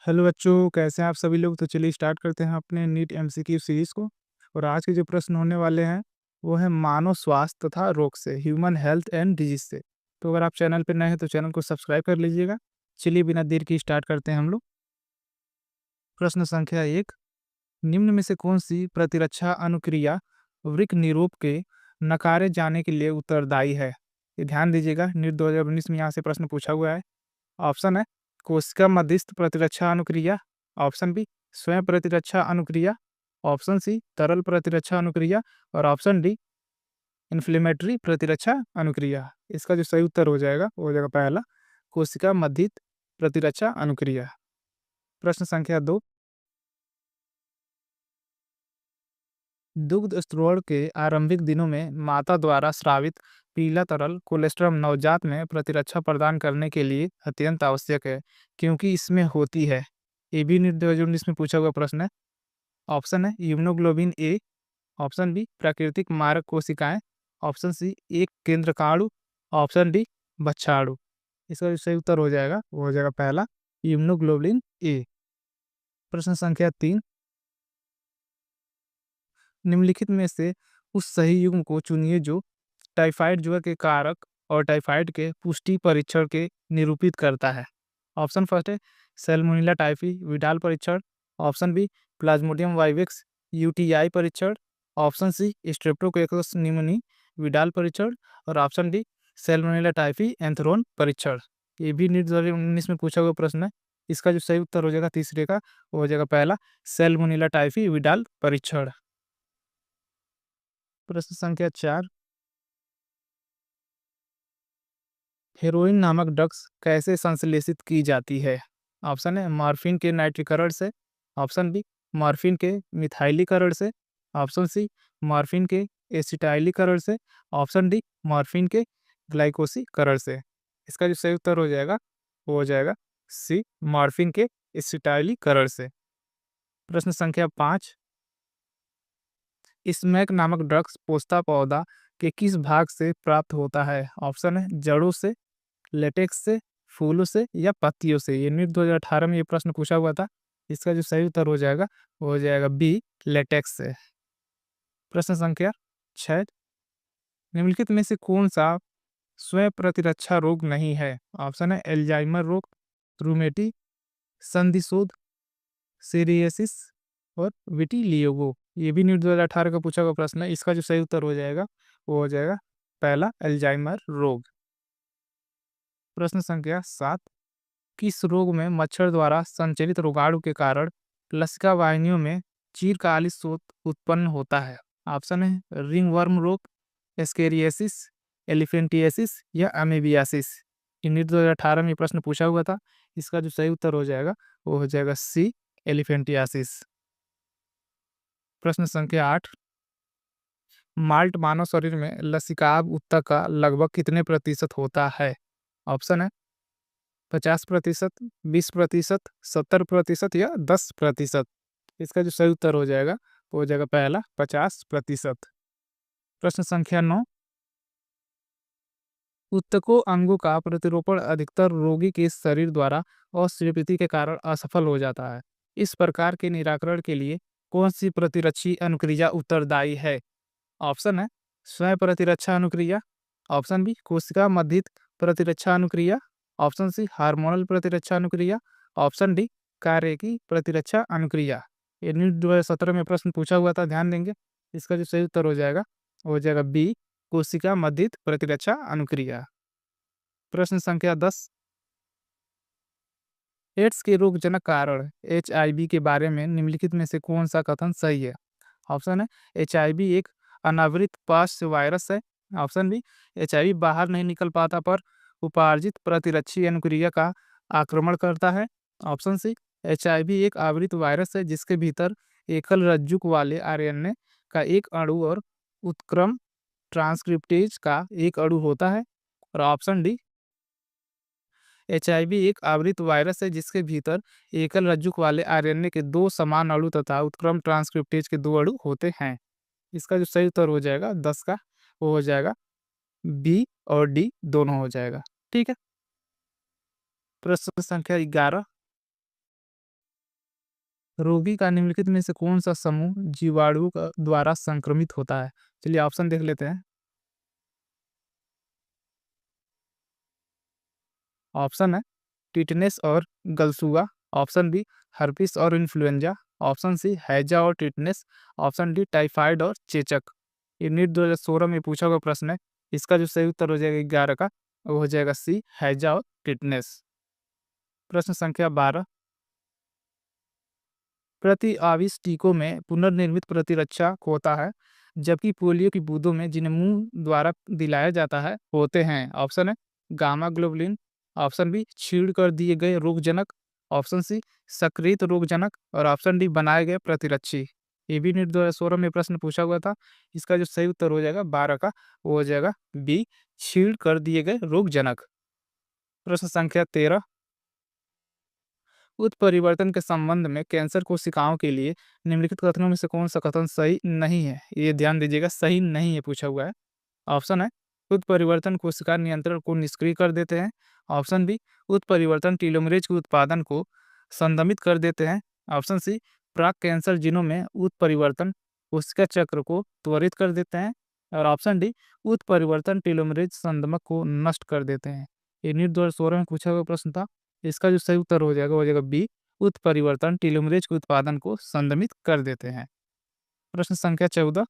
Hello बच्चों, कैसे हैं आप सभी लोग? तो चलिए स्टार्ट करते हैं अपने नीट एमसीक्यू सीरीज़ को। और आज के जो प्रश्न होने वाले हैं, वो है मानव स्वास्थ्य तथा रोग से, ह्यूमन हेल्थ एंड डिजीज़ से। तो अगर आप चैनल पे नए हैं, तो चैनल को सब्सक्राइब कर लीजिएगा। चलिए बिना देर के स्टार्ट करते हैं हम लोग। प्रश्न संख्या 1, निम्न में से कौन-सी प्रतिरक्षा अनुक्रिया वृक्क निरोध के नकारे जाने के लिए उत्तरदायी है? ये ध्यान दीजिएगा, नीट 2019 में यहाँ से प्रश्न पूछा हुआ है। ऑप्शन है कोशिका मध्यस्थ प्रतिरक्षा अनुक्रिया, ऑप्शन बी स्वयं प्रतिरक्षा अनुक्रिया, ऑप्शन सी तरल प्रतिरक्षा अनुक्रिया और ऑप्शन डी इन्फ्लेमेटरी प्रतिरक्षा अनुक्रिया। इसका जो सही उत्तर हो जाएगा वो हो जाएगा पहला, कोशिका मध्यस्थ प्रतिरक्षा अनुक्रिया। प्रश्न संख्या 2, दुग्ध स्त्रोण के आरंभिक दिनों में माता द्वारा स्रावित पीला तरल कोलेस्ट्रम नवजात में प्रतिरक्षा प्रदान करने के लिए अत्यंत आवश्यक है, क्योंकि इसमें होती है। ये भी नीट 2019 में पूछा हुआ प्रश्न है। ऑप्शन है हीमोग्लोबिन ए, ऑप्शन बी प्राकृतिक मारक कोशिकाएं, ऑप्शन सी एक केंद्रकाणु, ऑप्शन डी बच्छाड़ु। इसका जो सही उत्तर हो जाएगा वो हो जाएगा पहला, हीमोग्लोबिन ए। प्रश्न संख्या 3, निम्नलिखित में से उस सही युग्म को चुनिए जो टाइफाइड ज्वर के कारक और टाइफाइड के पुष्टि परीक्षण के निरूपित करता है। ऑप्शन फर्स्ट है सैल्मोनेला टाइफी विडाल परीक्षण, option B Plasmodium vivax UTI परीक्षण, option C Streptococcus pneumoniae Widal परीक्षण और option D Salmonella typhi anthrone परीक्षण। ये भी नीट 2019 में पूछा हुआ प्रश्न है। इसका जो सही उत्तर हो जाएगा तीसरे का, वो हो जाएगा पहला, सैल्मोनेला टाइफी विडाल परीक्षण। प्रश्न संख्या 4, हेरोइन नामक ड्रग्स कैसे संश्लेषित की जाती है? ऑप्शन है मॉर्फिन के नाइट्रीकरण से, ऑप्शन बी मॉर्फिन के मिथाइलीकरण से, ऑप्शन सी मॉर्फिन के एसिटाइलीकरण से, ऑप्शन डी मॉर्फिन के ग्लाइकोसीकरण से। इसका जो सही उत्तर हो जाएगा वो हो जाएगा सी मॉर्फिन के एसिटाइलीकरण से। प्रश्न संख्या 5, स्मैक नामक ड्रग्स पोस्ता पौधा के किस भाग से प्राप्त होता है? ऑप्शन है जड़ों से, लेटेक्स से, फूलों से या पत्तियों से। ये नीट 2018 में ये प्रश्न पूछा हुआ था। इसका जो सही उत्तर हो जाएगा वो हो जाएगा बी लेटेक्स से। प्रश्न संख्या 6, निम्नलिखित में से कौन सा स्वयं प्रतिरक्षा रोग नहीं है? ऑप्शन है एल्जाइमर रोग, रूमेटी, संधिशोथ, सीरियसिस और विटिलिगो। ये भी नीट 2018 का पूछा हुआ प्रश्न है। इसका जो सही उत्तर हो जाएगा वो हो जाएगा पहला, एल्जाइमर रोग। प्रश्न संख्या 7, किस रोग में मच्छर द्वारा संचरित रोगाणु के कारण लसिका वाहिनियों में चीरकाली शोथ उत्पन्न होता है? ऑप्शन है रिंगवर्म रोग, एस्केरियासिस, एलिफेंटियासिस या अमेबियासिस। नीट 2018 में ये प्रश्न पूछा हुआ था। इसका जो सही उत्तर हो जाएगा वो हो जाएगा सी एलिफेंटियासिस। प्रश्न संख्या 8, माल्ट मानव शरीर में लसिकाब ऊतक का लगभग कितने प्रतिशत होता है? ऑप्शन है 50%, 20%, 70% या 10%। इसका जो सही उत्तर हो जाएगा वो हो जाएगा पहला, 50%। प्रश्न संख्या 9, ऊतकों अंगों का प्रतिरोपण अधिकतर रोगी के शरीर द्वारा अस्वीकृति के कारण असफल हो जाता है। इस प्रकार के निराकरण के लिए कौन सी प्रतिरक्षी अनुक्रिया उत्तरदायी है? ऑप्शन है स्वयं प्रतिरक्षा अनुक्रिया, ऑप्शन बी कोशिका मध्यस्थ प्रतिरक्षा अनुक्रिया, ऑप्शन सी हार्मोनल प्रतिरक्षा अनुक्रिया, ऑप्शन डी कार्य की प्रतिरक्षा अनुक्रिया। ये नीट 2017 में प्रश्न पूछा हुआ था, ध्यान देंगे। इसका जो सही उत्तर हो जाएगा वो हो जाएगा बी कोशिका मध्यस्थ प्रतिरक्षा अनुक्रिया। प्रश्न संख्या 10, एड्स के रोगजनक कारण एचआईवी के बारे में निम्नलिखित में से कौन सा कथन सही है? ऑप्शन है एचआईवी एक अनावृत पार्श्व वायरस है, ऑप्शन बी एचआईवी बाहर नहीं निकल पाता पर उपार्जित प्रतिरक्षी अनुक्रिया का आक्रमण करता है, ऑप्शन सी एचआईवी एक आवृत वायरस है जिसके भीतर एकल रज्जुक वाले आरएनए का एक अणु और उत्क्रम ट्रांसक्रिप्टेज का एक अणु होता है, और ऑप्शन डी एचआईवी एक आवृत वायरस है जिसके भीतर एकल रज्जुक वाले आरएनए के दो समान अणु तथा उत्क्रम ट्रांसक्रिप्टेज के दो अणु होते हैं। इसका जो सही उत्तर हो जाएगा 10 का, वो हो जाएगा बी और डी दोनों हो जाएगा। ठीक है। प्रश्न संख्या 11, रोगी का निम्नलिखित में से कौन सा समूह जीवाणु द्वारा संक्रमित होता है? चलिए ऑप्शन देख लेते हैं। ऑप्शन है टिटनेस और गलसुआ, ऑप्शन बी हर्पिस और इन्फ्लुएंजा, ऑप्शन सी हैजा और टिटनेस, ऑप्शन डी टाइफाइड और चेचक। ये नीट 2016 में पूछा हुआ प्रश्न है। इसका जो सही उत्तर हो जाएगा 11 का, वो हो जाएगा सी हैजा और टिटनेस। प्रश्न संख्या 12, प्रति आविश टीकों में पुनर्निर्मित प्रतिरक्षा होता है, जबकि पोलियो की बूंदों में जिन्हें मुंह द्वारा दिलाया जाता है होते हैं। ऑप्शन है गामा ग्लोबुलिन, ऑप्शन बी छीड़ कर दिए गए रोगजनक, ऑप्शन सी सक्रिय रोगजनक और ऑप्शन डी बनाए गए प्रतिरक्षी। ये भी नीट 2016 में प्रश्न पूछा हुआ था। इसका जो सही उत्तर हो जाएगा 12 का, वो हो जाएगा बी छीड़ कर दिए गए रोगजनक। प्रश्न संख्या 13, उत्परिवर्तन के संबंध में कैंसर कोशिकाओं के लिए निम्नलिखित कथनों में से कौन सा कथन सही नहीं है? ये ध्यान दीजिएगा, सही नहीं है पूछा हुआ है। ऑप्शन है उत्परिवर्तन कोशिका नियंत्रण को निष्क्रिय कर देते हैं, ऑप्शन बी उत्परिवर्तन टीलोमरेज के उत्पादन को संदमित कर देते हैं, ऑप्शन सी प्राक कैंसर जीनों में उत्परिवर्तन कोशिका चक्र को त्वरित कर देते हैं, और ऑप्शन डी उत्परिवर्तन टीलोमरेज संदमक को नष्ट कर देते हैं। ये नीट 2016 में पूछा हुआ प्रश्न था। इसका जो सही उत्तर हो जाएगा बी उत्परिवर्तन टीलोमरेज के उत्पादन को संदमित कर देते हैं। प्रश्न संख्या 14,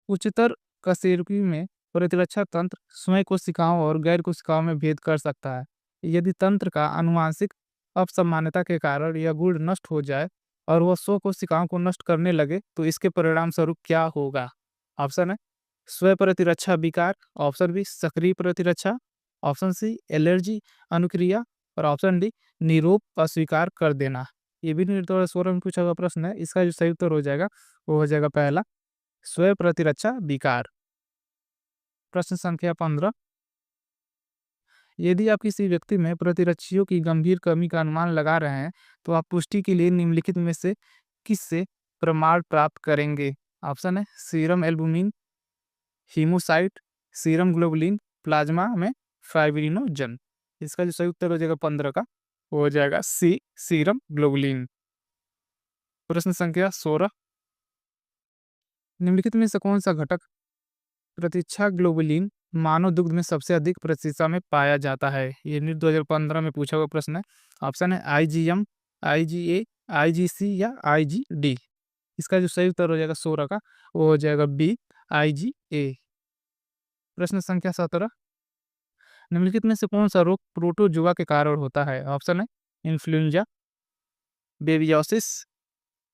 उच्चतर कशेरुकी में प्रतिरक्षा तंत्र स्वयं कोशिकाओं और गैर कोशिकाओं में भेद कर सकता है। यदि तंत्र का आनुवांशिक असामान्यता के कारण यह गुण नष्ट हो जाए और वह स्व कोशिकाओं को नष्ट करने लगे तो इसके परिणाम स्वरूप क्या होगा? ऑप्शन है स्व प्रतिरक्षा विकार, ऑप्शन बी सक्रिय प्रतिरक्षा, ऑप्शन सी एलर्जी अनुक्रिया और ऑप्शन डी निरोप अस्वीकार कर देना। ये भी निर्दोष स्वर में पूछा हुआ प्रश्न है। इसका जो सही उत्तर हो जाएगा वो हो जाएगा पहला स्व प्रतिरक्षा विकार। प्रश्न संख्या 15, यदि आप किसी व्यक्ति में प्रतिरक्षियों की गंभीर कमी का अनुमान लगा रहे हैं तो आप पुष्टि के लिए निम्नलिखित में से किससे प्रमाण प्राप्त करेंगे? ऑप्शन है serum albumin, haemocyte, serum globulin, plasma में फाइब्रिनोजन। इसका जो सही उत्तर हो जाएगा 15 का, वो हो जाएगा सी सीरम ग्लोबुलिन। प्रश्न संख्या 16, निम्नलिखित में से कौन सा घटक प्रतीक्षा ग्लोबुलिन मानव दुग्ध में सबसे अधिक प्रतिशत में पाया जाता है? ये नीट 2015 में पूछा हुआ प्रश्न है। ऑप्शन है आईजीएम, आईजीए, आईजीसी या आईजीडी। इसका जो सही उत्तर हो जाएगा 16 का, वो हो जाएगा बी आईजीए। प्रश्न संख्या 17, निम्नलिखित में से कौन सा रोग प्रोटोजुआ के कारण होता है? ऑप्शन है इन्फ्लुएंजा, बेबियोसिस,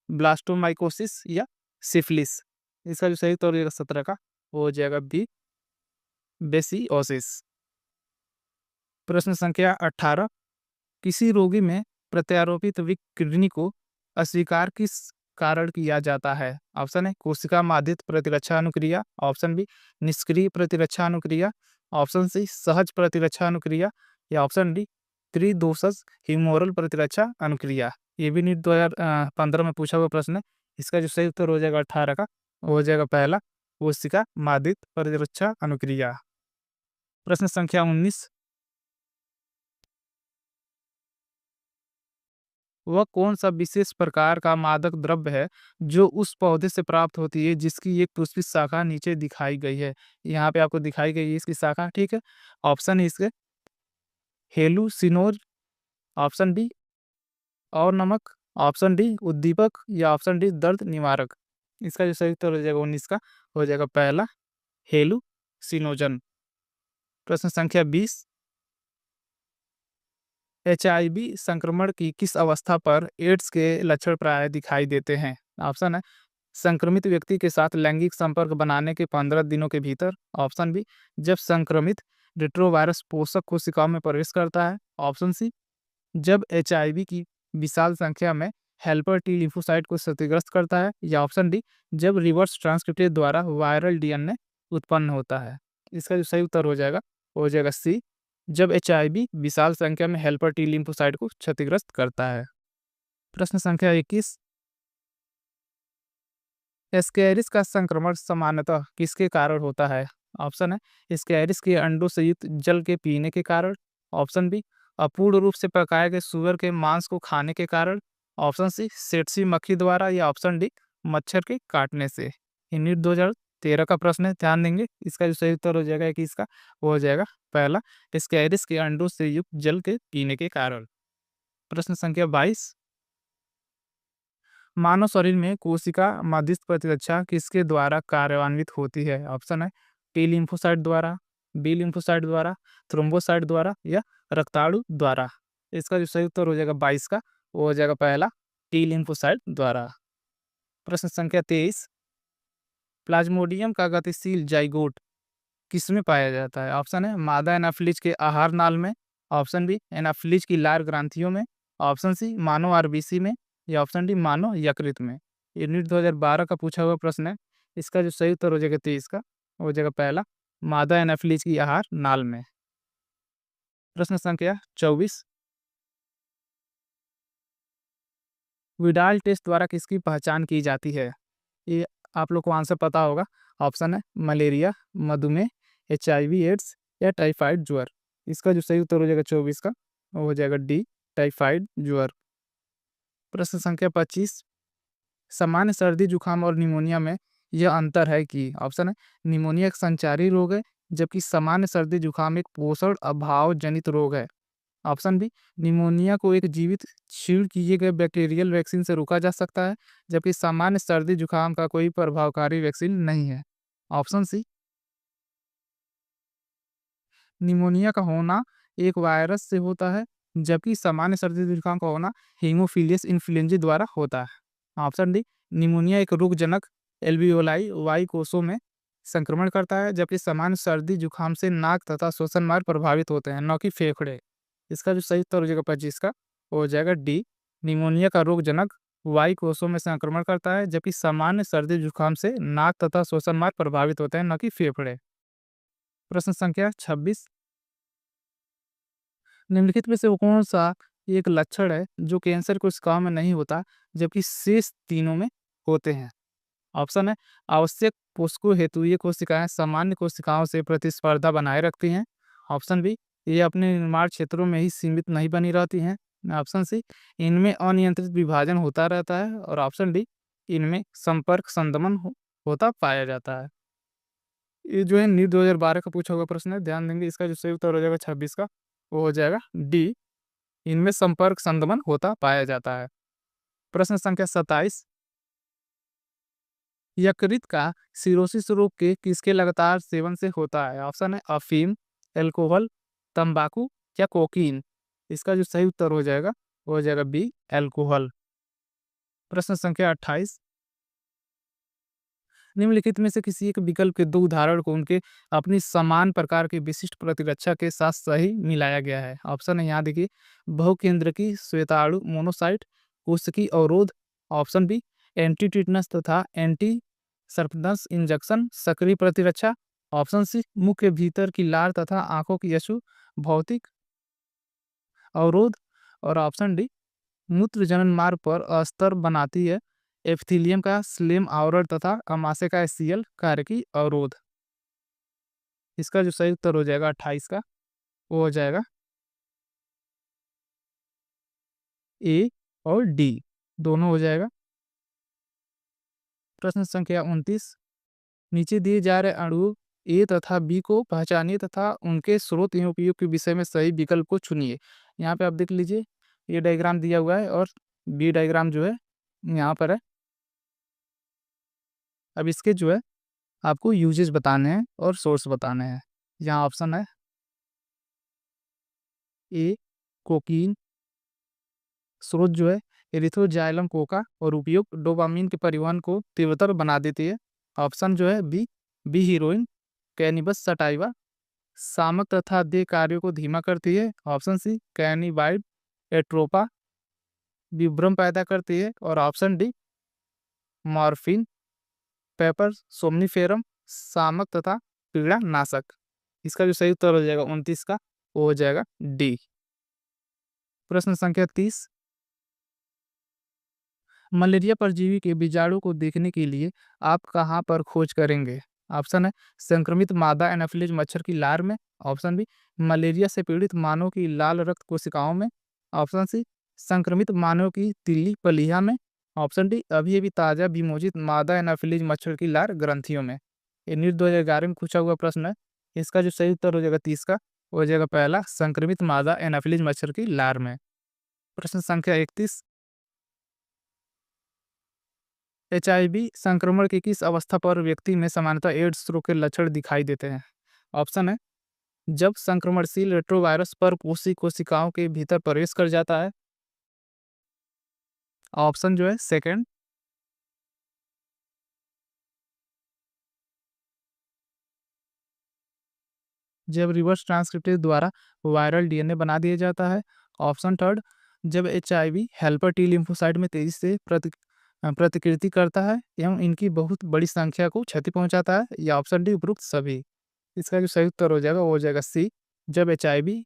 ब्लास्टोमाइकोसिस या सिफिलिस। इसका जो सही उत्तर हो जाएगा 17 का, वो हो जाएगा बी बेसियोसिस। प्रश्न संख्या 18, किसी रोगी में प्रत्यारोपित किडनी को अस्वीकार किस कारण किया जाता है? ऑप्शन है कोशिका माधित प्रतिरक्षा अनुक्रिया, ऑप्शन बी निष्क्रिय प्रतिरक्षा अनुक्रिया, ऑप्शन सी सहज प्रतिरक्षा अनुक्रिया या ऑप्शन डी त्रिदोषज ह्यूमोरल प्रतिरक्षा अनुक्रिया। ये भी नीट 2015 में पूछा हुआ प्रश्न है। इसका जो सही उत्तर हो जाएगा 18 का, वो हो जाएगा पहला कोशिका माधित प्रतिरक्षा अनुक्रिया। प्रश्न संख्या 19, वह कौन सा विशेष प्रकार का मादक द्रव्य है जो उस पौधे से प्राप्त होती है जिसकी एक पुष्पित शाखा नीचे दिखाई गई है? यहाँ पे आपको दिखाई गई है इसकी शाखा, ठीक है। ऑप्शन है इसके हेलुसिनोर, ऑप्शन बी और नमक, ऑप्शन डी उद्दीपक या ऑप्शन डी दर्द निवारक। इसका जो सही उत्तर हो जाएगा 19 का, हो जाएगा पहला हेलुसिनोजन। प्रश्न संख्या 20, एचआईवी संक्रमण की किस अवस्था पर एड्स के लक्षण प्राय दिखाई देते हैं? ऑप्शन है संक्रमित व्यक्ति के साथ लैंगिक संपर्क बनाने के 15 दिनों के भीतर, ऑप्शन बी जब संक्रमित रेट्रोवायरस पोषक कोशिकाओं में प्रवेश करता है, ऑप्शन सी जब एचआईवी की विशाल संख्या में हेल्पर टी लिम्फोसाइट को क्षतिग्रस्त करता है, या ऑप्शन डी जब रिवर्स ट्रांसक्रिप्टेज द्वारा वायरल डीएनए उत्पन्न होता है। इसका जो सही उत्तर हो जाएगा वो हो जाएगा सी जब एचआईवी विशाल संख्या में हेल्पर टी लिम्फोसाइट को क्षतिग्रस्त करता है। प्रश्न संख्या 21, एस्केरिस का संक्रमण सामान्यतः किसके कारण होता है? ऑप्शन है एस्केरिस के अंडों से युक्त जल के पीने के कारण, ऑप्शन बी अपूर्ण रूप से पकाए गए सूअर के मांस को खाने के कारण, ऑप्शन सी सेटसी मक्खी द्वारा, या ऑप्शन डी मच्छर के काटने से। ये नीट 2013 का प्रश्न है, ध्यान देंगे। इसका जो सही उत्तर हो जाएगा कि इसका वो हो जाएगा पहला, स्कैरिस के अंडों से युक्त जल के पीने के कारण। प्रश्न संख्या 22, मानव शरीर में कोशिका माध्यस्थ प्रतिरक्षा किसके द्वारा कार्यान्वित होती है? ऑप्शन है टी लिम्फोसाइट द्वारा, बी लिम्फोसाइट द्वारा, थ्रोम्बोसाइट द्वारा, या रक्ताणु द्वारा। इसका जो सही उत्तर हो जाएगा 22 का, वो हो जाएगा पहला, टी लिम्फोसाइट द्वारा। प्रश्न संख्या 23, प्लाज्मोडियम का गतिशील जाइगोट किसमें पाया जाता है? ऑप्शन है मादा एनाफिलीज के आहार नाल में, ऑप्शन बी एनाफिलीज की लार ग्रंथियों में, ऑप्शन सी मानव आरबीसी में, या ऑप्शन डी मानव यकृत में। ये नीट 2012 का पूछा हुआ प्रश्न है। इसका जो सही उत्तर हो जाएगा 23 का, वो हो जाएगा पहला, मादा एनाफिलीज की आहार नाल में। प्रश्न संख्या 24, विडाल टेस्ट द्वारा किसकी पहचान की जाती है? ये आप लोग को आंसर पता होगा। ऑप्शन है मलेरिया, मधुमेह, HIV एड्स, या टाइफाइड ज्वर। इसका जो सही उत्तर हो जाएगा 24 का, वो हो जाएगा डी, टाइफाइड ज्वर। प्रश्न संख्या 25, सामान्य सर्दी जुकाम और निमोनिया में यह अंतर है कि, ऑप्शन है निमोनिया एक संचारी रोग है, जबकि सामान्य सर्दी जुकाम एक पोषण अभाव जनित रोग है। ऑप्शन बी, निमोनिया को एक जीवित क्षीण किए गए बैक्टीरियल वैक्सीन से रोका जा सकता है, जबकि सामान्य सर्दी जुकाम का कोई प्रभावकारी वैक्सीन नहीं है। ऑप्शन सी, निमोनिया का होना एक वायरस से होता है, जबकि सामान्य सर्दी जुकाम का होना हीमोफिलियस इन्फ्लुएंजा द्वारा होता है। ऑप्शन डी, निमोनिया एक रोगजनक एल्वियोलाई वायु कोषों में संक्रमण करता है, जबकि सामान्य सर्दी जुकाम से नाक तथा श्वसन मार्ग प्रभावित होते हैं, न कि फेफड़े। इसका जो सही उत्तर हो जाएगा 25 का, वो हो जाएगा डी, निमोनिया का रोगजनक वायु कोषों में संक्रमण करता है, जबकि सामान्य सर्दी जुकाम से नाक तथा श्वसन मार्ग प्रभावित होते हैं, न कि फेफड़े। प्रश्न संख्या 26, निम्नलिखित में से वो कौन सा एक लक्षण है जो कैंसर कोशिकाओं में नहीं होता, जबकि शेष तीनों में होते हैं? ऑप्शन है आवश्यक पोषकों हेतु ये कोशिकाएं सामान्य कोशिकाओं से प्रतिस्पर्धा बनाए रखती हैं, ऑप्शन बी ये अपने निर्माण क्षेत्रों में ही सीमित नहीं बनी रहती हैं, ऑप्शन सी इनमें अनियंत्रित विभाजन होता रहता है, और ऑप्शन डी इनमें संपर्क संदमन होता पाया जाता है। ये जो है नीट 2012 का पूछा हुआ प्रश्न है, ध्यान देंगे। इसका जो सही उत्तर हो जाएगा 26 का, वो हो जाएगा डी, इनमें संपर्क संदमन होता पाया जाता है। प्रश्न संख्या 27, यकृत का सिरोसिस रोग के किसके लगातार सेवन से होता है? ऑप्शन है अफीम, एल्कोहल, तंबाकू, या कोकीन। इसका जो सही उत्तर हो जाएगा, वो हो जाएगा बी, एल्कोहल। प्रश्न संख्या 28, निम्नलिखित में से किसी एक विकल्प के दो उदाहरण को उनके अपनी समान प्रकार की विशिष्ट प्रतिरक्षा के साथ सही मिलाया गया है। ऑप्शन है यहाँ देखिए, बहुकेंद्रकी श्वेताणु मोनोसाइट, कोशिकी अवरोध, ऑप्शन बी एंटी टिटनस तथा एंटी सर्पदंश इंजेक्शन सक्रिय प्रतिरक्षा, ऑप्शन सी मुख्य भीतर की लार तथा आंखों की यशु भौतिक अवरोध, और ऑप्शन डी मूत्र जनन मार्ग पर अस्तर बनाती है एपिथेलियम का स्लेम आवरण तथा अमाशय का एसीएल कार्य की अवरोध। इसका जो सही उत्तर हो जाएगा 28 का, वो हो जाएगा ए और डी, दोनों हो जाएगा। प्रश्न संख्या 29, नीचे दिए जा रहे अणु ए तथा बी को पहचानिए तथा उनके स्रोत एवं उपयोग के विषय में सही विकल्प को चुनिए। यहाँ पे आप देख लीजिए, ये डायग्राम दिया हुआ है और बी डायग्राम जो है यहाँ पर है। अब इसके जो है आपको यूजेस बताने हैं और सोर्स बताने हैं। यहाँ ऑप्शन है ए कोकीन, स्रोत जो है एरिथ्रोजाइलम कोका, और उपयोग डोपामिन के परिवहन को तीव्रतर बना देती है। ऑप्शन जो है बी, बी हीरोइन, कैनिबस सटाइवा, सामक तथा देह कार्यों को धीमा करती है, ऑप्शन सी कैनिबाइड एट्रोपा, विभ्रम पैदा करती है, और option D morphine Papaver somniferum, सामक तथा पीड़ा नाशक। इसका जो सही उत्तर हो जाएगा 29 का, वो हो जाएगा डी। प्रश्न संख्या 30, मलेरिया परजीवी के बीजाणु को देखने के लिए आप कहाँ पर खोज करेंगे? ऑप्शन है संक्रमित मादा एनाफिलीज मच्छर की लार में। ऑप्शन बी मलेरिया से पीड़ित मानव की लाल रक्त कोशिकाओं में। ऑप्शन सी संक्रमित मानव की तिल्ली पलिया में। ऑप्शन डी अभी अभी ताजा विमोचित मादा एनाफिलीज मच्छर की लार ग्रंथियों में। ये नीट 2011 में पूछा हुआ प्रश्न है। इसका जो सही उत्तर हो जाएगा 30 का, वो हो जाएगा पहला संक्रमित मादा एनाफिलीज मच्छर की लार में। प्रश्न संख्या 31, एचआईवी संक्रमण की किस अवस्था पर व्यक्ति में सामान्यतः एड्स रोग के लक्षण दिखाई देते हैं? ऑप्शन है जब संक्रमणशील रेट्रोवायरस पर पोषी कोशिकाओं के भीतर प्रवेश कर जाता है। ऑप्शन जो है सेकंड, जब रिवर्स ट्रांसक्रिप्टेज द्वारा वायरल डीएनए बना दिया जाता है। ऑप्शन थर्ड, जब एचआईवी हेल्पर टी लिम्फोसाइट में तेजी से प्रतिकृति करता है एवं इनकी बहुत बड़ी संख्या को क्षति पहुंचाता है। या ऑप्शन डी उपरोक्त सभी। इसका जो सही उत्तर हो जाएगा वो हो जाएगा सी, जब एचआईवी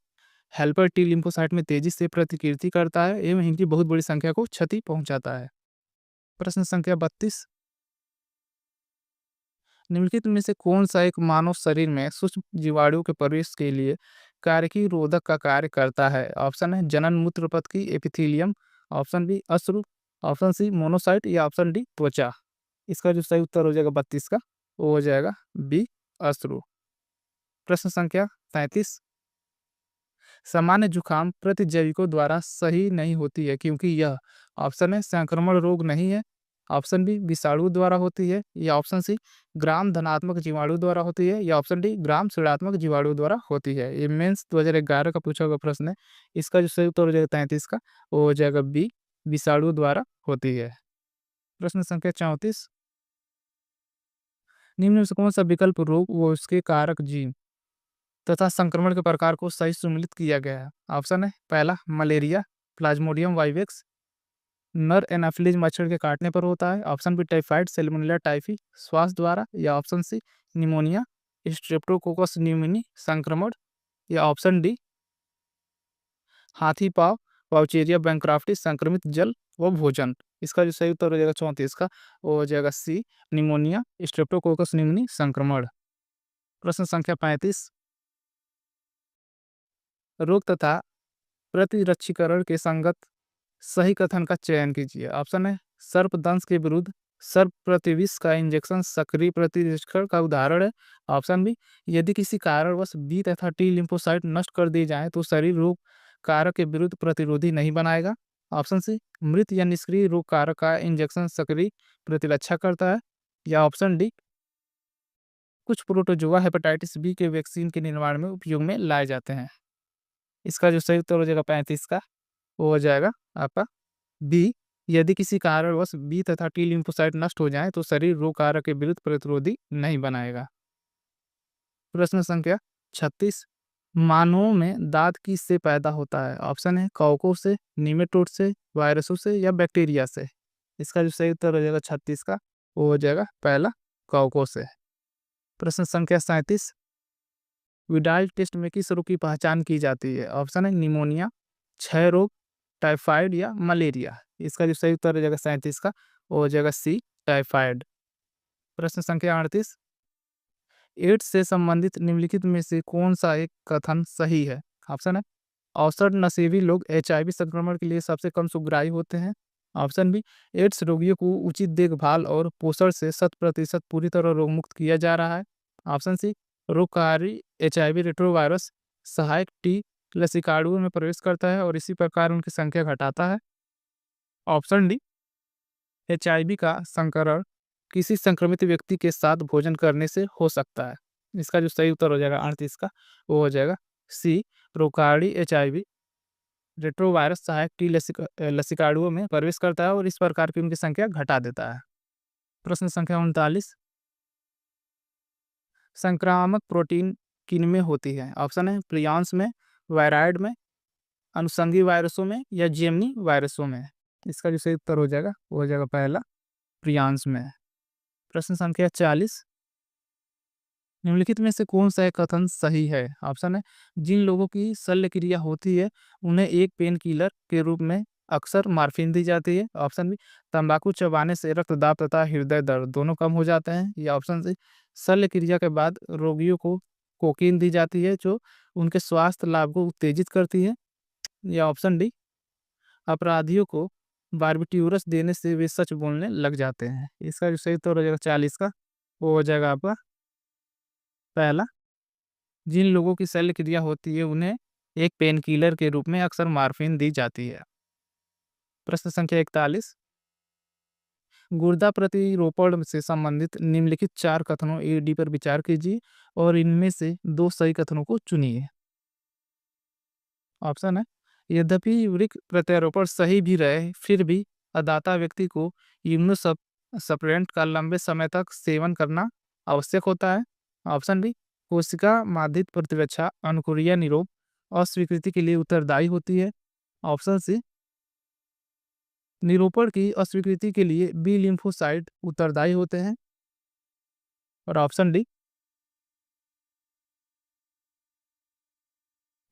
हेल्पर टी लिम्फोसाइट में तेजी से प्रतिकृति करता है एवं इनकी बहुत बड़ी संख्या को क्षति पहुंचाता है। प्रश्न संख्या 32, निम्नलिखित में से कौन सा एक मानव शरीर में सूक्ष्म जीवाणुओं के प्रवेश के लिए कारकी रोधक का कार्य करता है? ऑप्शन है जनन मूत्र पथ की एपिथेलियम। ऑप्शन बी अश्रु। Option C monocyte. या ऑप्शन डी त्वचा। इसका जो सही उत्तर हो जाएगा 32 का, वो हो जाएगा बी अश्रु। प्रश्न संख्या 33, सामान्य जुखाम प्रतिजैविकों द्वारा सही नहीं होती है क्योंकि यह, ऑप्शन है संक्रमण रोग नहीं है। ऑप्शन बी विषाणु द्वारा होती है। या ऑप्शन सी ग्राम धनात्मक जीवाणु द्वारा होती है। या ऑप्शन डी ग्राम ऋणात्मक जीवाणु द्वारा होती है। ये मेंस 2011 का पूछा हुआ प्रश्न है। इसका जो सही उत्तर हो जाएगा 33 का, वो हो जाएगा बी विषाणु द्वारा होती है। प्रश्न संख्या 34, निम्न में से कौन सा विकल्प रोग व उसके कारक जीन तथा संक्रमण के प्रकार को सही सुमेलित किया गया है? ऑप्शन है पहला मलेरिया प्लाज्मोडियम वाइवेक्स, नर एनाफिलीज मच्छर के काटने पर होता है। Option B typhoid salmonella typhi श्वास द्वारा। या option C pneumonia streptococcus pneumoniae संक्रमण। या ऑप्शन डी हाथी पाव वाउचेरिया बैंक्राफ्टी संक्रमित जल व भोजन। इसका जो सही उत्तर हो जाएगा 34 का, वो हो जाएगा सी निमोनिया स्ट्रेप्टोकोकस न्यूमोनी संक्रमण। प्रश्न संख्या 35, रोग तथा प्रतिरक्षीकरण के संगत सही कथन का चयन कीजिए। ऑप्शन है सर्पदंश के विरुद्ध सर्प प्रतिविष का इंजेक्शन सक्रिय प्रतिरक्षण का उदाहरण है। ऑप्शन बी यदि किसी कारणवश बी तथा टी लिम्फोसाइट नष्ट कर दिए जाएं तो शरीर रोग कारक के विरुद्ध प्रतिरोधी नहीं बनाएगा। ऑप्शन सी मृत या निष्क्रिय रोग कारक का इंजेक्शन सक्रिय प्रतिरक्षा करता है। या ऑप्शन डी कुछ प्रोटोजोआ हेपेटाइटिस बी के वैक्सीन के निर्माण में उपयोग में लाए जाते हैं। इसका जो सही उत्तर हो जाएगा 35 का, वो हो जाएगा आपका बी यदि किसी कारणवश बी तथा टी लिम्फोसाइट नष्ट हो जाएं तो शरीर रोग कारक के विरुद्ध प्रतिरोधी नहीं बनाएगा। प्रश्न संख्या 36, मानवों में दांत किससे पैदा होता है? ऑप्शन है कवकों से, निमेटोड से, वायरसों से या बैक्टीरिया से। इसका जो सही उत्तर हो जाएगा 36 का, वो हो जाएगा पहला कवकों से। प्रश्न संख्या 37, विडाल टेस्ट में किस रोग की पहचान की जाती है? ऑप्शन है निमोनिया, क्षय रोग, टाइफाइड या मलेरिया। इसका जो सही उत्तर हो जाएगा 37 का, वो हो जाएगा सी टाइफाइड। प्रश्न संख्या 38, एड्स से संबंधित निम्नलिखित में से कौन सा एक कथन सही है? ऑप्शन है औसत नशेबी लोग एचआईवी संक्रमण के लिए सबसे कम सुग्राही होते हैं। ऑप्शन बी एड्स रोगियों को उचित देखभाल और पोषण से 100% पूरी तरह रोगमुक्त किया जा रहा है। ऑप्शन सी रोगकारी एचआईवी रेट्रोवायरस सहायक टी लसिकार्डुओं में प्रवेश करता है और इसी प्रकार उनकी संख्या घटाता है। ऑप्शन डी एचआईवी का संकरण किसी संक्रमित व्यक्ति के साथ भोजन करने से हो सकता है। इसका जो सही उत्तर हो जाएगा 38 का, वो हो जाएगा सी रोगाड़ी एचआईवी रेट्रोवायरस सहायक टी लसिकार्डुओं में प्रवेश करता है और इस प्रकार की उनकी संख्या घटा देता है। प्रश्न संख्या 39, संक्रामक प्रोटीन किनमें होती है? ऑप्शन है प्रियॉन्स में, वायराइड में, अनुषंगी वायरसों में या जेमनी वायरसों में। इसका जो सही उत्तर हो जाएगा वो हो जाएगा पहला प्रियॉन्स में। प्रश्न संख्या 40, निम्नलिखित में से कौन सा एक कथन सही है? ऑप्शन है जिन लोगों की शल्य क्रिया होती है उन्हें एक पेन किलर के रूप में अक्सर मार्फिन दी जाती है। ऑप्शन बी, तंबाकू चबाने से रक्तदाब तथा हृदय दर्द दोनों कम हो जाते हैं। या ऑप्शन सी, शल्य क्रिया के बाद रोगियों को कोकीन दी जाती है जो उनके स्वास्थ्य लाभ को उत्तेजित करती है। या ऑप्शन डी, अपराधियों को बार्बिट्यूरस देने से वे सच बोलने लग जाते हैं। इसका जो सही उत्तर हो जाएगा 40 का, वो हो जाएगा आपका पहला। जिन लोगों की शल्य क्रिया होती है उन्हें एक पेन किलर के रूप में अक्सर मार्फिन दी जाती है। प्रश्न संख्या 41, गुर्दा प्रतिरोपण से संबंधित निम्नलिखित 4 कथनों ए डी पर विचार कीजिए और इनमें से 2 सही कथनों को चुनिए। ऑप्शन है, यद्यपि वृक्क प्रत्यारोपण सही भी रहे फिर भी अदाता व्यक्ति को इम्यूनोसप्रेंट का लंबे समय तक सेवन करना आवश्यक होता है। ऑप्शन बी, कोशिका माध्यित प्रतिरक्षा अनुक्रिया निरोध अस्वीकृति के लिए उत्तरदायी होती है। ऑप्शन सी, निरूपण की अस्वीकृति के लिए बी लिम्फोसाइट उत्तरदायी होते हैं। और ऑप्शन डी,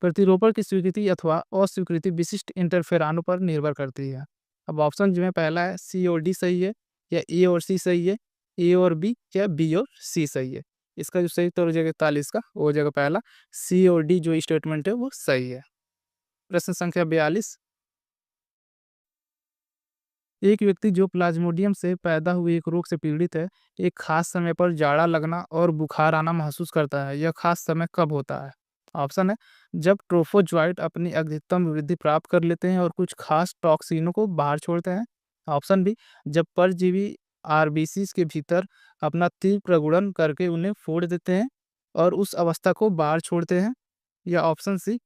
प्रतिरोपण की स्वीकृति अथवा अस्वीकृति विशिष्ट इंटरफेरानों पर निर्भर करती है। अब ऑप्शन जो है पहला है सी और डी सही है, या ए और सी सही है, ए और बी, या बी और सी सही है। इसका जो सही उत्तर हो जाएगा 41 का, वो हो जाएगा पहला, सी और डी जो स्टेटमेंट है वो सही है। प्रश्न संख्या 42, एक व्यक्ति जो प्लाज्मोडियम से पैदा हुए एक रोग से पीड़ित है, एक खास समय पर जाड़ा लगना और बुखार आना महसूस करता है। यह खास समय कब होता है? ऑप्शन है, जब ट्रोफोजोइट अपनी अधिकतम वृद्धि प्राप्त कर लेते हैं और कुछ खास टॉक्सिनों को बाहर छोड़ते हैं। ऑप्शन बी, जब परजीवी आरबीसी के भीतर अपना तीव्र प्रगुणन करके उन्हें फोड़ देते हैं और उस अवस्था को बाहर छोड़ते हैं। या ऑप्शन सी,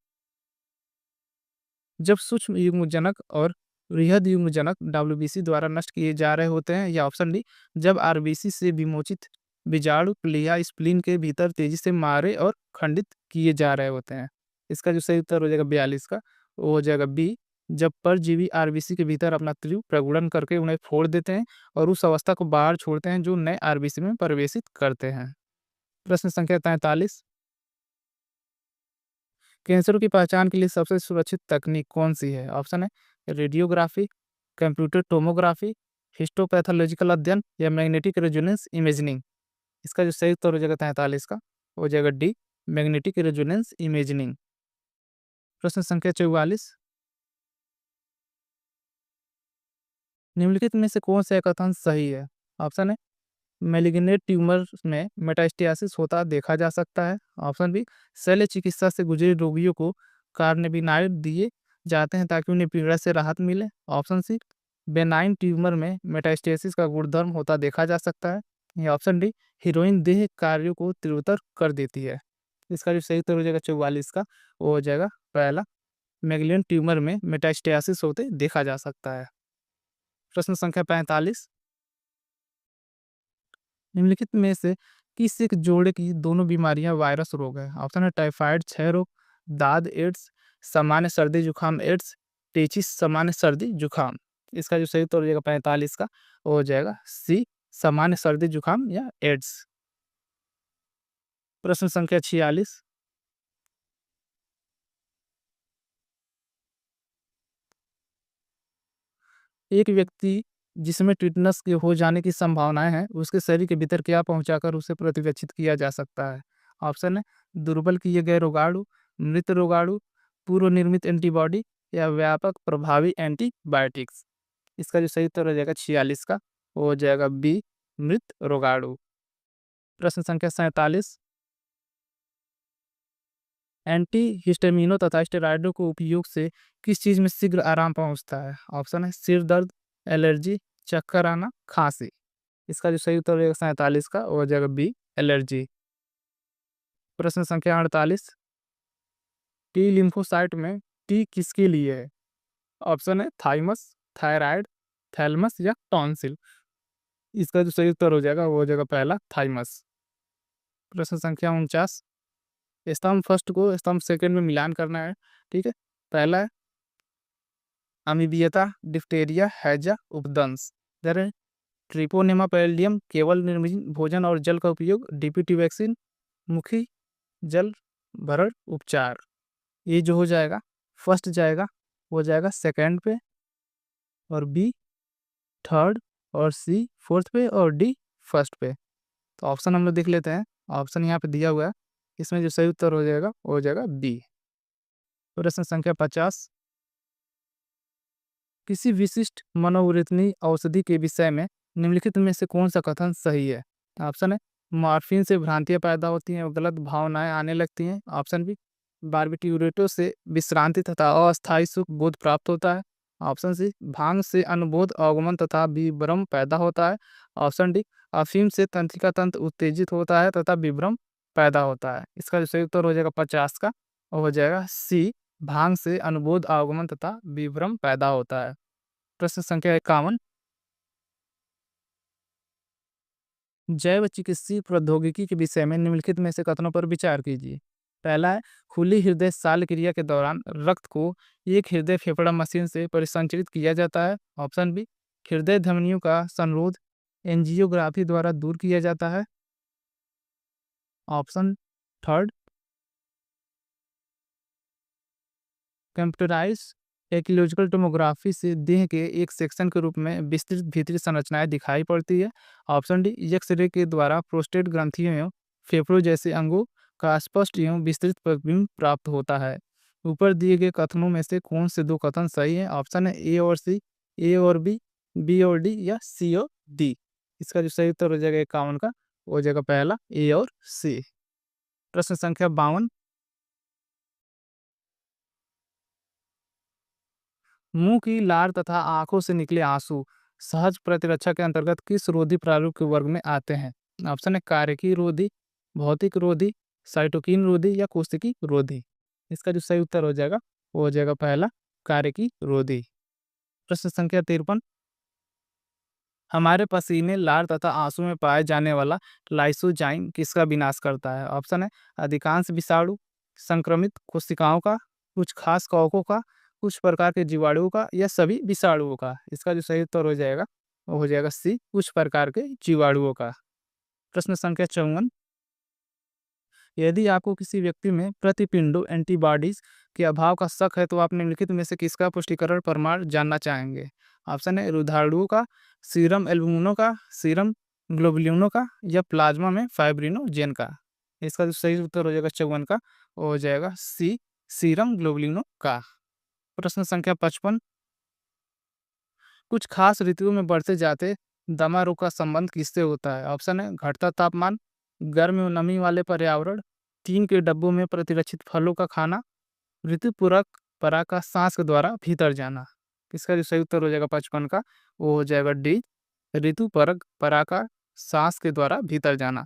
जब सूक्ष्म युग्मजनक और वृहद युग्मजनक डब्ल्यूबीसी द्वारा नष्ट किए जा रहे होते हैं। या ऑप्शन डी, जब आरबीसी से विमोचित बीजाणु प्लीहा स्प्लीन के भीतर तेजी से मारे और खंडित किए जा रहे होते हैं। इसका जो सही उत्तर हो जाएगा 42 का, वो हो जाएगा बी, जब परजीवी आरबीसी के भीतर अपना तीव्र प्रगुणन करके उन्हें फोड़ देते हैं और उस अवस्था को बाहर छोड़ते हैं जो नए आरबीसी में प्रवेशित करते हैं। प्रश्न संख्या 43, कैंसर की पहचान के लिए सबसे सुरक्षित तकनीक कौन सी है? ऑप्शन है, रेडियोग्राफी, कंप्यूटर टोमोग्राफी, हिस्टोपैथोलॉजिकल अध्ययन, या मैग्नेटिक रेजोनेंस इमेजिंग। इसका जो सही उत्तर हो जाएगा 43 का, हो जाएगा डी, मैग्नेटिक रेजोनेंस इमेजिंग। प्रश्न संख्या 44, निम्नलिखित में से कौन सा कथन सही है? ऑप्शन है, मैलिग्नेंट ट्यूमर में मेटास्टेसिस होता देखा जा सकता है। ऑप्शन बी, शल्य चिकित्सा से गुजरे रोगियों को कार्निबिनाइड दिए जाते हैं ताकि उन्हें पीड़ा से राहत मिले। ऑप्शन सी, बेनाइन ट्यूमर में मेटास्टेसिस का गुणधर्म होता देखा जा सकता है। या ऑप्शन डी, हीरोइन देह कार्यों को तीव्रतर कर देती है। इसका जो सही उत्तर हो जाएगा 44 का, वो हो जाएगा पहला, मैलिग्नेंट ट्यूमर में मेटास्टेसिस होते देखा जा सकता है। प्रश्न संख्या 45, निम्नलिखित में से किस एक जोड़े की दोनों बीमारियां वायरस रोग है? ऑप्शन है, टाइफाइड क्षय रोग, दाद एड्स, सामान्य सर्दी जुकाम एड्स, टेचिस सामान्य सर्दी जुकाम। इसका जो सही उत्तर हो जाएगा 45 का, वो हो जाएगा सी, सामान्य सर्दी जुकाम या एड्स। प्रश्न संख्या 46, एक व्यक्ति जिसमें टिटनस के हो जाने की संभावनाएं हैं उसके शरीर के भीतर क्या पहुंचाकर उसे प्रतिरक्षित किया जा सकता है? ऑप्शन है, दुर्बल किए गए रोगाणु, मृत रोगाणु, पूर्व निर्मित एंटीबॉडी, या व्यापक प्रभावी एंटीबायोटिक्स। इसका जो सही उत्तर हो जाएगा 46 का, वो हो जाएगा बी, मृत रोगाणु। प्रश्न संख्या 47, एंटी हिस्टामिनों तथा स्टेरॉइडों को उपयोग से किस चीज में शीघ्र आराम पहुंचता है? ऑप्शन है, सिर दर्द, एलर्जी, चक्कर आना, खांसी। इसका जो सही उत्तर है 47 का, वो हो जाएगा बी, एलर्जी। प्रश्न संख्या 48, टी लिम्फोसाइट में टी किसके लिए है? ऑप्शन है, थाइमस, थायराइड, थैलमस, या टॉन्सिल। इसका जो सही उत्तर हो जाएगा वो हो जाएगा पहला, थाइमस। प्रश्न संख्या 49, स्तंभ फर्स्ट को स्तंभ सेकंड में मिलान करना है। ठीक है, पहला है अमीबियता, डिप्टेरिया, हैजा, उपदंश। ट्रिपोनेमा पैलिडियम, केवल निर्मित भोजन और जल का उपयोग, डीपीटी वैक्सीन, मुखी जल भरण उपचार। ये जो हो जाएगा फर्स्ट जाएगा, वो जाएगा सेकंड पे, और बी थर्ड और सी फोर्थ पे और डी फर्स्ट पे। तो ऑप्शन हम लोग देख लेते हैं। ऑप्शन यहाँ पे दिया हुआ है, इसमें जो सही उत्तर हो जाएगा वो हो जाएगा बी। प्रश्न संख्या 50, किसी विशिष्ट मनोवृत्तीय औषधि के विषय में निम्नलिखित में से कौन सा कथन सही है? ऑप्शन है मॉर्फिन से भ्रांतियां पैदा होती हैं और गलत भावनाएं आने लगती हैं। ऑप्शन बी बार्बिट्यूरेटो से विश्रांति तथा अस्थायी सुख बोध प्राप्त होता है। ऑप्शन सी भांग से अनुबोध अवगमन तथा विभ्रम पैदा होता है। ऑप्शन डी अफीम से तंत्रिका तंत्र उत्तेजित होता है तथा विभ्रम पैदा होता है। इसका जो सही उत्तर हो जाएगा 50 का, वो हो जाएगा सी भांग से अनुबोध आगमन तथा विभ्रम पैदा होता है। प्रश्न संख्या 51, जैव चिकित्सीय प्रौद्योगिकी के विषय में निम्नलिखित में से कथनों पर विचार कीजिए। पहला है खुली हृदय शल्य क्रिया के दौरान रक्त को एक हृदय फेफड़ा मशीन से परिसंचरित किया जाता है। ऑप्शन बी हृदय धमनियों का संरोध एंजियोग्राफी द्वारा दूर किया जाता है। ऑप्शन थर्ड कंप्यूटराइज एक्लियोजिकल टोमोग्राफी से देह के एक सेक्शन के रूप में विस्तृत भीतरी संरचनाएं दिखाई पड़ती है। ऑप्शन डी एक्सरे के द्वारा प्रोस्टेट ग्रंथियों एवं फेफड़ों जैसे अंगों का स्पष्ट एवं विस्तृत प्रतिबिंब प्राप्त होता है। ऊपर दिए गए कथनों में से कौन से दो कथन सही है? ऑप्शन है ए और सी, ए और बी और डी या सी और डी। इसका जो सही उत्तर हो जाएगा 51 का, वो हो जाएगा पहला ए और सी। प्रश्न संख्या 52, मुंह की लार तथा आंखों से निकले आंसू सहज प्रतिरक्षा के अंतर्गत किस रोधी प्रारूप के वर्ग में आते हैं? ऑप्शन है कार्यकी रोधी, भौतिक रोधी, साइटोकिन रोधी या कोशिकी रोधी। इसका जो सही उत्तर हो जाएगा वो हो जाएगा पहला कार्यकी रोधी। प्रश्न संख्या 53, हमारे पसीने लार तथा आंसू में पाए जाने वाला लाइसोजाइम किसका विनाश करता है? ऑप्शन है अधिकांश विषाणु, संक्रमित कोशिकाओं का, कुछ खास कवकों का, कुछ प्रकार के जीवाणुओं का या सभी विषाणुओं का। इसका जो सही उत्तर हो जाएगा वो हो जाएगा सी कुछ प्रकार के जीवाणुओं का। प्रश्न संख्या 54, यदि आपको किसी व्यक्ति में प्रतिपिंडों एंटीबॉडीज के अभाव का शक है तो आप निम्नलिखित में से किसका पुष्टिकरण प्रमाण जानना चाहेंगे? ऑप्शन है रुधाणुओं का, सीरम एल्बुमिनों का, सीरम ग्लोबुलिनों का या प्लाज्मा में फाइब्रिनोजेन का। इसका जो सही उत्तर हो जाएगा 54 का, वो हो जाएगा सी सीरम ग्लोबुलिनों का। प्रश्न संख्या 55, कुछ खास ऋतुओं में बढ़ते जाते दमा रोग का संबंध किससे होता है? ऑप्शन है घटता तापमान, गर्म एवं नमी वाले पर्यावरण, टीन के डब्बों में प्रतिरक्षित फलों का खाना, ऋतुपूरक पराग का सांस के द्वारा भीतर जाना। इसका जो सही उत्तर हो जाएगा 55 का, वो हो जाएगा डी ऋतुपरक पराग का सांस के द्वारा भीतर जाना।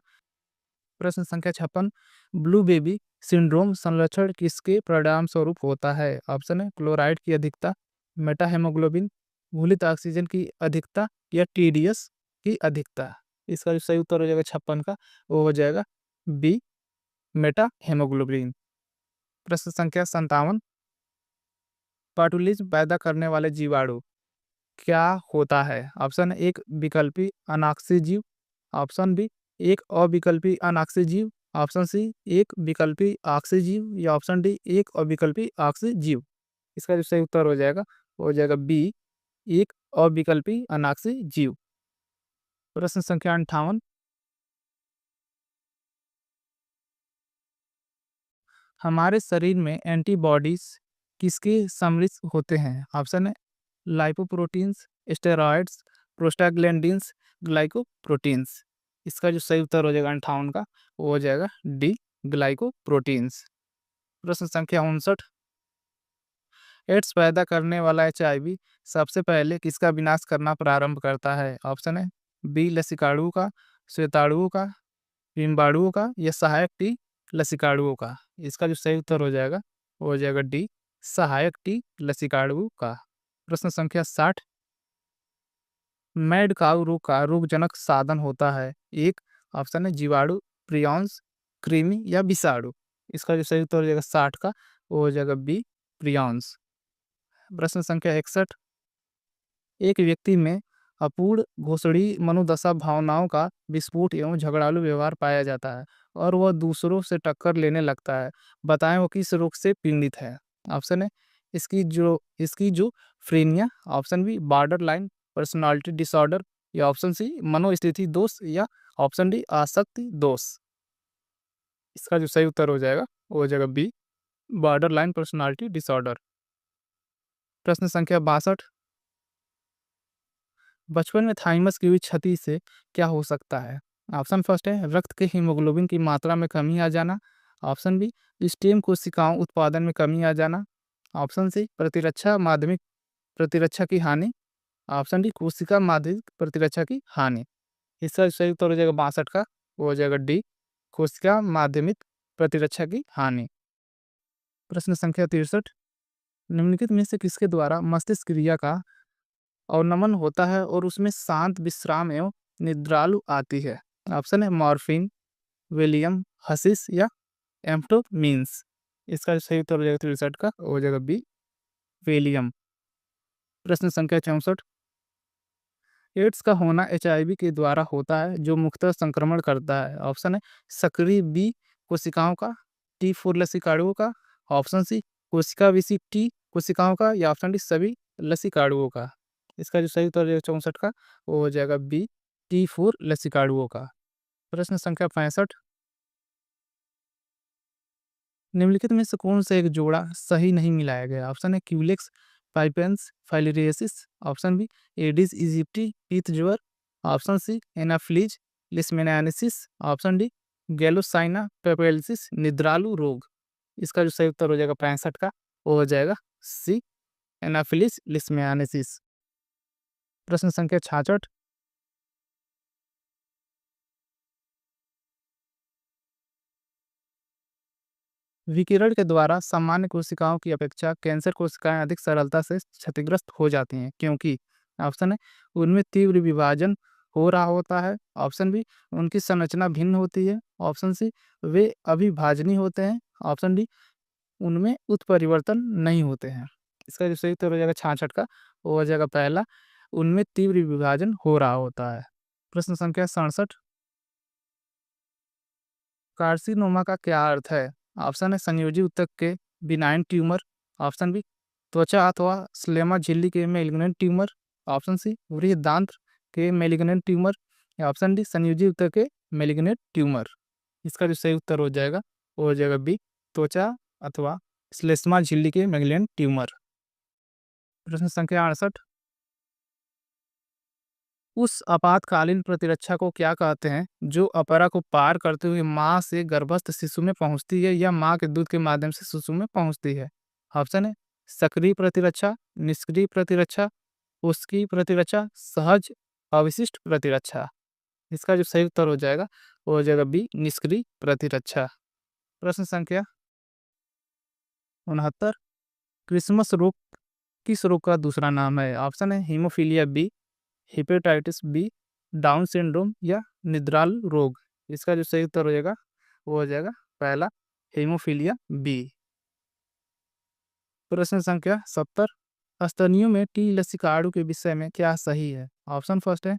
प्रश्न संख्या 56, ब्लू बेबी सिंड्रोम संलक्षण किसके परिणाम स्वरूप होता है? ऑप्शन है क्लोराइड की अधिकता, मेटा हेमोग्लोबिन, भूलित ऑक्सीजन की अधिकता या टीडीएस की अधिकता। इसका जो सही उत्तर हो जाएगा 56 का, वो हो जाएगा बी मेटा हेमोग्लोबिन। प्रश्न संख्या 57, बाटुलिज्म पैदा करने वाले जीवाणु क्या होता है? ऑप्शन एक विकल्पी अनाक्षी जीव, ऑप्शन बी एक अविकल्पी अनाक्षी जीव, ऑप्शन सी एक विकल्पी ऑक्सी जीव या ऑप्शन डी एक अविकल्पी ऑक्सी जीव। इसका जो सही उत्तर हो जाएगा वो हो जाएगा बी एक अविकल्पी अनाक्षी जीव। प्रश्न संख्या 58, हमारे शरीर में एंटीबॉडीज किसके समृद्ध होते हैं? ऑप्शन है लाइपोप्रोटीन्स, स्टेरॉइड्स, प्रोस्टाग्लैंडिन्स, ग्लाइकोप्रोटीन्स। इसका जो सही उत्तर हो जाएगा 58 का, वो हो जाएगा डी ग्लाइकोप्रोटीन्स। प्रश्न संख्या 59, एड्स पैदा करने वाला HIV सबसे पहले किसका विनाश करना प्रारंभ करता है? ऑप्शन है बी लसिकाणुओं का, श्वेताणुओं का, डिम्बाणुओं का या सहायक टी लसिकाणुओं का। इसका जो सही उत्तर हो जाएगा वो हो जाएगा डी सहायक टी लसिकाणुओं का। प्रश्न संख्या 60, मैड काउ रोग का रोगजनक साधन होता है? एक ऑप्शन है जीवाणु, प्रियॉन्स, कृमि या विषाणु। इसका जो सही उत्तर हो जाएगा 60 का, वो हो जाएगा बी प्रियॉन्स। प्रश्न संख्या 61, एक व्यक्ति में अपूर्ण घोषणी मनोदशा भावनाओं का विस्फोट एवं झगड़ालू व्यवहार पाया जाता है और वह दूसरों से टक्कर लेने लगता है। बताएं वो किस रोग से पीड़ित है? ऑप्शन है इसकी जो schizophrenia, option B border line personality disorder, या ऑप्शन सी मनोस्थिति दोष, या ऑप्शन डी आसक्ति दोष। इसका जो सही उत्तर हो जाएगा वो हो जाएगा B border line personality disorder. प्रश्न संख्या 62, बचपन में थाइमस की हुई क्षति से क्या हो सकता है? ऑप्शन फर्स्ट है रक्त के हीमोग्लोबिन की मात्रा में कमी आ जाना, ऑप्शन बी स्टेम कोशिकाओं उत्पादन में कमी आ जाना, ऑप्शन सी प्रतिरक्षा माध्यमिक प्रतिरक्षा की हानि, ऑप्शन डी कोशिका माध्यमिक प्रतिरक्षा की हानि। इसका सही उत्तर हो जाएगा 62 का, वो हो जाएगा डी कोशिका माध्यमिक प्रतिरक्षा की हानि। प्रश्न संख्या 63, निम्नलिखित में से किसके द्वारा मस्तिष्क क्रिया का अवनमन होता है और उसमें शांत विश्राम एवं निद्रालु आती है? ऑप्शन है मॉर्फिन, विलियम हसिस, या एम्फेटामिन्स। इसका सही उत्तर हो जाएगा 63 का, वो हो जाएगा बी विलियम। प्रश्न संख्या 64, एड्स का होना एचआईवी के द्वारा होता है जो मुख्यतः संक्रमण करता है? ऑप्शन है सक्रिय बी कोशिकाओं का, T4 लसीकाणुओं का, ऑप्शन सी कोशिका विशिष्ट टी कोशिकाओं का, या ऑप्शन डी सभी लसीकाणुओं का। इसका जो सही उत्तर हो जाएगा 64 का, वो हो जाएगा बी T4 लसीकाणुओं का। प्रश्न संख्या 65, निम्नलिखित में से कौन सा एक जोड़ा सही नहीं मिलाया गया? ऑप्शन है Culex pipiens filariasis, option B Aedes aegypti पीत ज्वर, option C Anopheles leishmaniasis, option D Glossina palpalis निद्रालु रोग। इसका जो सही उत्तर हो जाएगा 65 का, वो हो जाएगा सी एनाफिलिस लिस्मेनियासिस। प्रश्न संख्या 66, विकिरण के द्वारा सामान्य कोशिकाओं की अपेक्षा कैंसर कोशिकाएं अधिक सरलता से क्षतिग्रस्त हो जाती हैं क्योंकि? ऑप्शन है उनमें तीव्र विभाजन हो रहा होता है, ऑप्शन बी उनकी संरचना भिन्न होती है, ऑप्शन सी वे अभिभाजनी होते हैं, ऑप्शन डी उनमें उत्परिवर्तन नहीं होते हैं। इसका जो सही उत्तर हो जाएगा 66 का, वो हो जाएगा पहला उनमें तीव्र विभाजन हो रहा होता है। प्रश्न संख्या 67, कार्सिनोमा का क्या अर्थ है? ऑप्शन है संयोजी ऊतक के बिनाइन ट्यूमर, ऑप्शन बी त्वचा अथवा स्लेमा झिल्ली के मेलिग्नेंट ट्यूमर, ऑप्शन सी वृहदांत्र के मेलिग्नेंट ट्यूमर, या ऑप्शन डी संयोजी ऊतक के मेलिग्नेंट ट्यूमर। इसका जो सही उत्तर हो जाएगा वो हो जाएगा बी त्वचा अथवा स्लेस्मा झिल्ली के मेलिग्नेंट ट्यूमर। प्रश्न संख्या 68, उस आपातकालीन प्रतिरक्षा को क्या कहते हैं जो अपरा को पार करते हुए मां से गर्भस्थ शिशु में पहुंचती है या मां के दूध के माध्यम से शिशु में पहुंचती है? ऑप्शन है सक्रिय प्रतिरक्षा, निष्क्रिय प्रतिरक्षा, उसकी प्रतिरक्षा, सहज अविशिष्ट प्रतिरक्षा। इसका जो सही उत्तर हो जाएगा वो हो जाएगा बी निष्क्रिय प्रतिरक्षा। प्रश्न संख्या 69, क्रिसमस रोग किस रोग का दूसरा नाम है? ऑप्शन है haemophilia B, hepatitis B, Down syndrome, या निद्राल रोग। इसका जो सही उत्तर हो जाएगा वो हो जाएगा पहला हेमोफीलिया बी। प्रश्न संख्या 70, स्तनियों में टी लसीकाणु के विषय में क्या सही है? ऑप्शन फर्स्ट है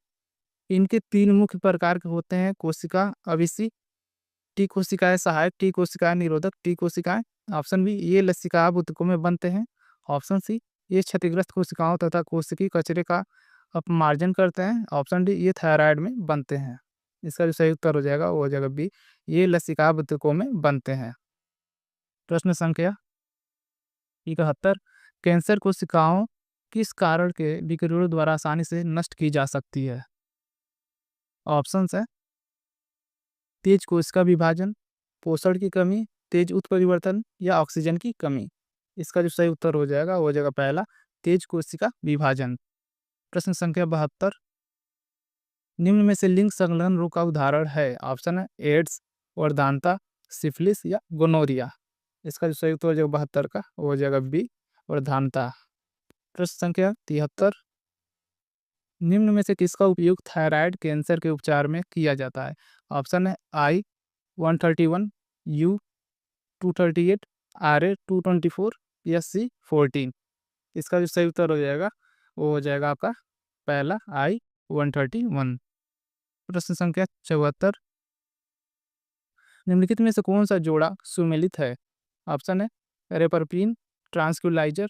इनके 3 मुख्य प्रकार के होते हैं कोशिका अविशी, टी कोशिकाएं सहायक, टी कोशिकाएं निरोधक, टी कोशिकाएं, ऑप्शन बी ये लसिका ऊतकों में बनते हैं, ऑप्शन सी ये क्षतिग्रस्त कोशिकाओं तथा कोशिकीय कचरे का अपमार्जन करते हैं, ऑप्शन डी ये थायराइड में बनते हैं। इसका जो सही उत्तर हो जाएगा वो हो जाएगा बी ये लसिका ऊतकों में बनते हैं। प्रश्न संख्या 71, कैंसर कोशिकाओं किस कारण के विकिरणों द्वारा आसानी से नष्ट की जा सकती है? ऑप्शन है तेज कोशिका विभाजन, पोषण की कमी, तेज उत्परिवर्तन, या ऑक्सीजन की कमी। इसका जो सही उत्तर हो जाएगा वो हो जाएगा पहला तेज कोशिका विभाजन। प्रश्न संख्या 72, निम्न में से लिंग संलग्न रोग का उदाहरण है? ऑप्शन है एड्स, वर्धानता, सिफिलिस, या गोनोरिया। इसका जो सही उत्तर हो जाएगा 72 का, वो हो जाएगा बी वर्धानता। प्रश्न संख्या 73, निम्न में से किसका उपयोग थायराइड कैंसर के उपचार में किया जाता है? ऑप्शन है I-131, U-238, RA-224, या C-14। इसका जो सही उत्तर हो जाएगा वो हो जाएगा आपका पहला I-131। प्रश्न संख्या 74, निम्नलिखित में से कौन सा जोड़ा सुमेलित है? ऑप्शन है reserpine tranquilliser,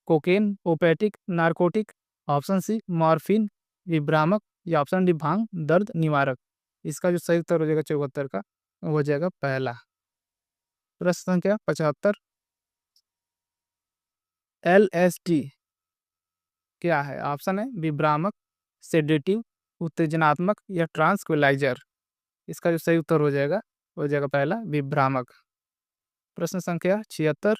cocaine, opiatic, narcotic. Option C morphine, विभ्रामक, या ऑप्शन डी भांग, दर्द निवारक। इसका जो सही उत्तर हो जाएगा 74 का, वो हो जाएगा पहला। प्रश्न संख्या 75, LSD क्या है? ऑप्शन है विभ्रामक, सेडेटिव, उत्तेजनात्मक, या ट्रांसक्विलाइजर। इसका जो सही उत्तर हो जाएगा पहला विभ्रामक। प्रश्न संख्या 76,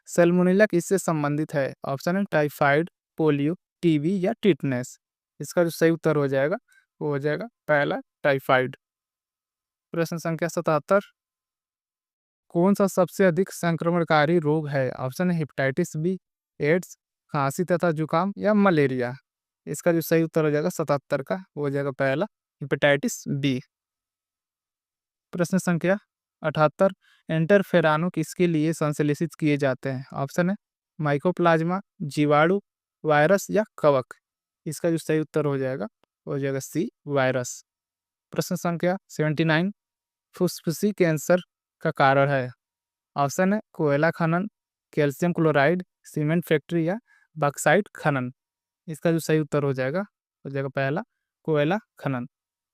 सैल्मोनेला किससे संबंधित है? ऑप्शन है टाइफाइड, पोलियो, टीबी, या टिटनेस। इसका जो सही उत्तर हो जाएगा वो हो जाएगा पहला टाइफाइड। प्रश्न संख्या 77, कौन सा सबसे अधिक संक्रमणकारी रोग है? ऑप्शन है हेपेटाइटिस बी, एड्स, खांसी तथा जुकाम, या मलेरिया। इसका जो सही उत्तर हो जाएगा 77 का, वो हो जाएगा पहला हेपेटाइटिस बी। प्रश्न संख्या 78, इंटरफेरानो किसके लिए संश्लेषित किए जाते हैं? ऑप्शन है माइकोप्लाज्मा, जीवाणु, वायरस, या कवक। इसका जो सही उत्तर हो जाएगा सी वायरस। प्रश्न संख्या 79, फुफ्फुसी कैंसर का कारण है? ऑप्शन है कोयला खनन, कैल्शियम क्लोराइड, सीमेंट फैक्ट्री, या बॉक्साइट खनन। इसका जो सही उत्तर हो जाएगा पहला कोयला खनन।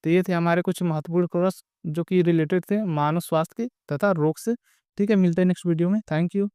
तो ये थे हमारे कुछ महत्वपूर्ण प्रश्न जो कि रिलेटेड थे मानव स्वास्थ्य के तथा रोग से। ठीक है, मिलते हैं नेक्स्ट वीडियो में। Thank you.